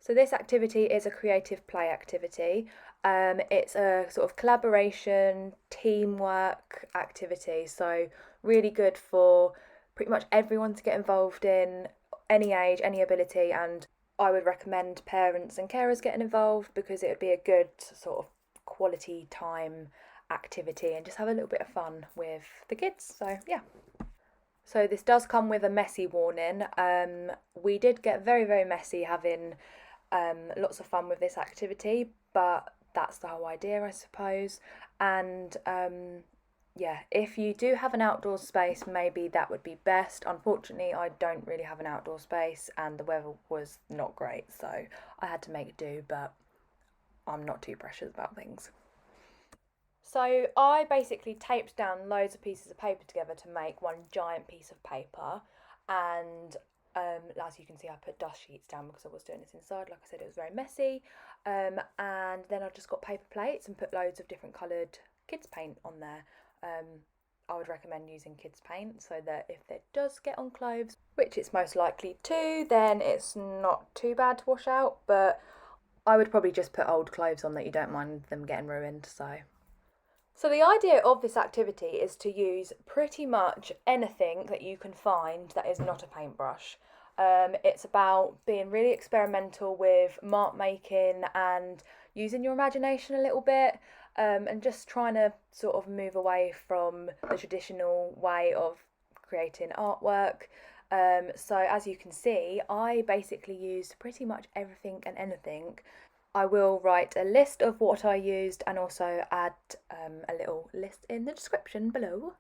So this activity is a creative play activity. It's a sort of collaboration, teamwork activity. So really good for pretty much everyone to get involved in, any age, any ability, and I would recommend parents and carers getting involved because it would be a good sort of quality time activity and just have a little bit of fun with the kids. So yeah. So this does come with a messy warning. We did get very, very messy having lots of fun with this activity, but that's the whole idea, I suppose. And yeah, if you do have an outdoor space, maybe that would be best. Unfortunately, I don't really have an outdoor space, and the weather was not great, so I had to make do, but I'm not too precious about things. So I basically taped down loads of pieces of paper together to make one giant piece of paper, and as you can see, I put dust sheets down because I was doing this inside. Like I said, it was very messy, and then I just got paper plates and put loads of different coloured kids paint on there. I would recommend using kids paint so that if it does get on clothes, which it's most likely to, then it's not too bad to wash out. But I would probably just put old clothes on that you don't mind them getting ruined. So the idea of this activity is to use pretty much anything that you can find that is not a paintbrush. It's about being really experimental with mark making and using your imagination a little bit, and just trying to sort of move away from the traditional way of creating artwork. So as you can see, I basically used pretty much everything and anything. I will write a list of what I used and also add a little list in the description below.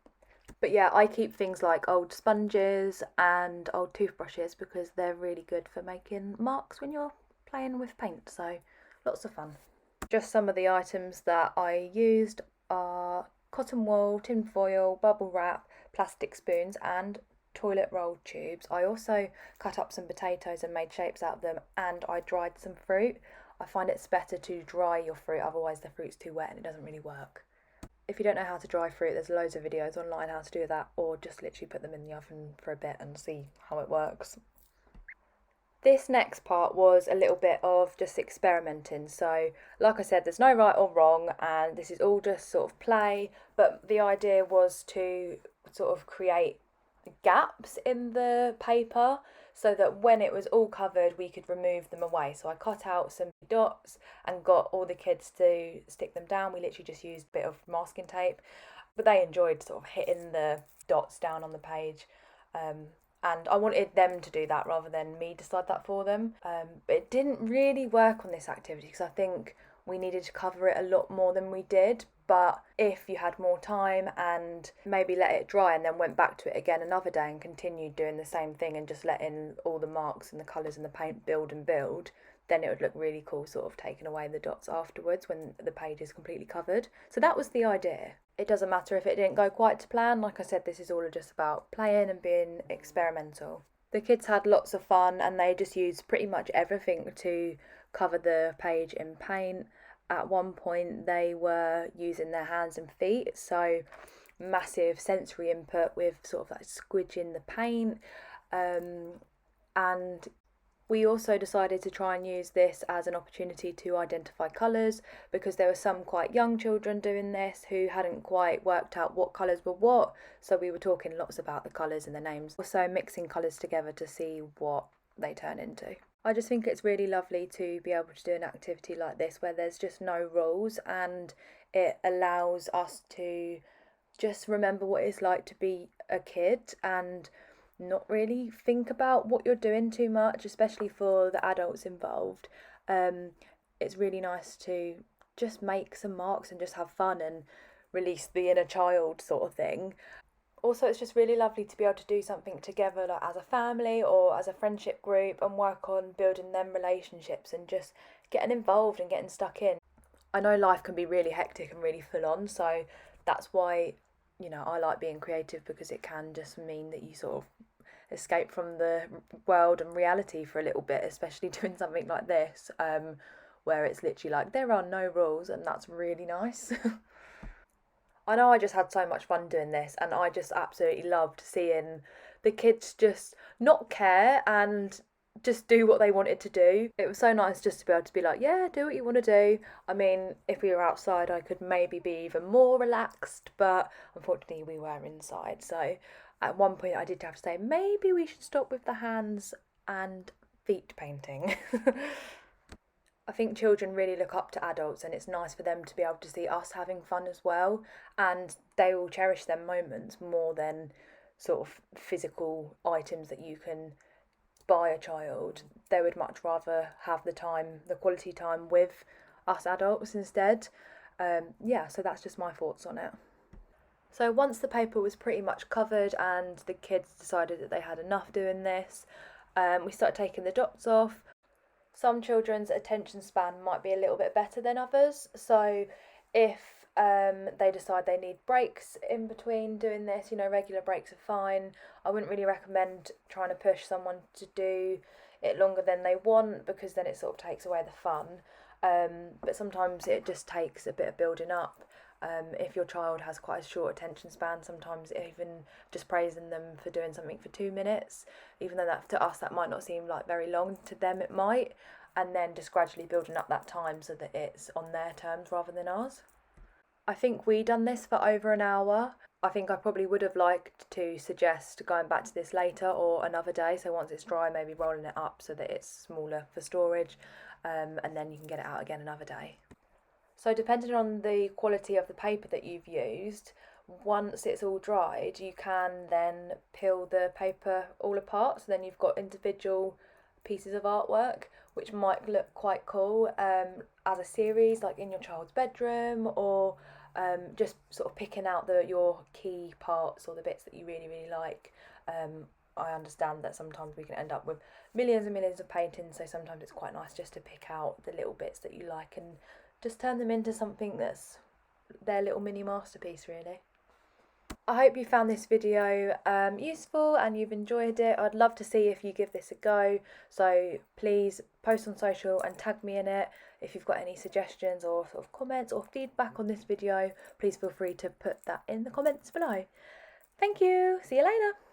But yeah, I keep things like old sponges and old toothbrushes because they're really good for making marks when you're playing with paint, so lots of fun. Just some of the items that I used are cotton wool, tin foil, bubble wrap, plastic spoons and toilet roll tubes. I also cut up some potatoes and made shapes out of them, and I dried some fruit. I find it's better to dry your fruit, otherwise the fruit's too wet and it doesn't really work. If you don't know how to dry fruit, there's loads of videos online how to do that, or just literally put them in the oven for a bit and see how it works. This next part was a little bit of just experimenting. So, like I said, there's no right or wrong, and this is all just sort of play, but the idea was to sort of create gaps in the paper so that when it was all covered we could remove them away. So I cut out some dots and got all the kids to stick them down. We literally just used a bit of masking tape, but they enjoyed sort of hitting the dots down on the page. And I wanted them to do that rather than me decide that for them. But it didn't really work on this activity because I think we needed to cover it a lot more than we did. But if you had more time and maybe let it dry and then went back to it again another day and continued doing the same thing and just letting all the marks and the colours and the paint build and build, then it would look really cool, sort of taking away the dots afterwards when the page is completely covered. So that was the idea. It doesn't matter if it didn't go quite to plan. Like I said, this is all just about playing and being experimental. The kids had lots of fun and they just used pretty much everything to cover the page in paint. At one point they were using their hands and feet, so massive sensory input with sort of like squidging the paint, and we also decided to try and use this as an opportunity to identify colours because there were some quite young children doing this who hadn't quite worked out what colours were what, so we were talking lots about the colours and the names, also mixing colours together to see what they turn into. I just think it's really lovely to be able to do an activity like this where there's just no rules, and it allows us to just remember what it's like to be a kid and not really think about what you're doing too much, especially for the adults involved. It's really nice to just make some marks and just have fun and release the inner child sort of thing. Also, it's just really lovely to be able to do something together, like as a family or as a friendship group, and work on building them relationships and just getting involved and getting stuck in. I know life can be really hectic and really full on, so that's why, I like being creative, because it can just mean that you sort of escape from the world and reality for a little bit, especially doing something like this, where it's literally like there are no rules, and that's really nice. I know I just had so much fun doing this, and I just absolutely loved seeing the kids just not care and just do what they wanted to do. It was so nice just to be able to be like, yeah, do what you want to do. I mean, if we were outside, I could maybe be even more relaxed, but unfortunately, we were inside. So at one point, I did have to say, maybe we should stop with the hands and feet painting. I think children really look up to adults, and it's nice for them to be able to see us having fun as well. And they will cherish them moments more than sort of physical items that you can buy a child. They would much rather have the time, the quality time with us adults instead. Yeah, so that's just my thoughts on it. So once the paper was pretty much covered and the kids decided that they had enough doing this, we started taking the dots off. Some children's attention span might be a little bit better than others. So if they decide they need breaks in between doing this, regular breaks are fine. I wouldn't really recommend trying to push someone to do it longer than they want, because then it sort of takes away the fun. But sometimes it just takes a bit of building up. If your child has quite a short attention span, sometimes even just praising them for doing something for 2 minutes, even though that to us that might not seem like very long, to them it might, and then just gradually building up that time so that it's on their terms rather than ours. I think we done this for over an hour. I think I probably would have liked to suggest going back to this later or another day. So once it's dry, maybe rolling it up so that it's smaller for storage, and then you can get it out again another day. So depending on the quality of the paper that you've used, once it's all dried, you can then peel the paper all apart. So then you've got individual pieces of artwork, which might look quite cool as a series, like in your child's bedroom, or just sort of picking out your key parts or the bits that you really, really like. I understand that sometimes we can end up with millions and millions of paintings, so sometimes it's quite nice just to pick out the little bits that you like and just turn them into something that's their little mini masterpiece, really. I hope you found this video useful and you've enjoyed it. I'd love to see if you give this a go, so please post on social and tag me in it. If you've got any suggestions or sort of comments or feedback on this video, please feel free to put that in the comments below. Thank you, see you later.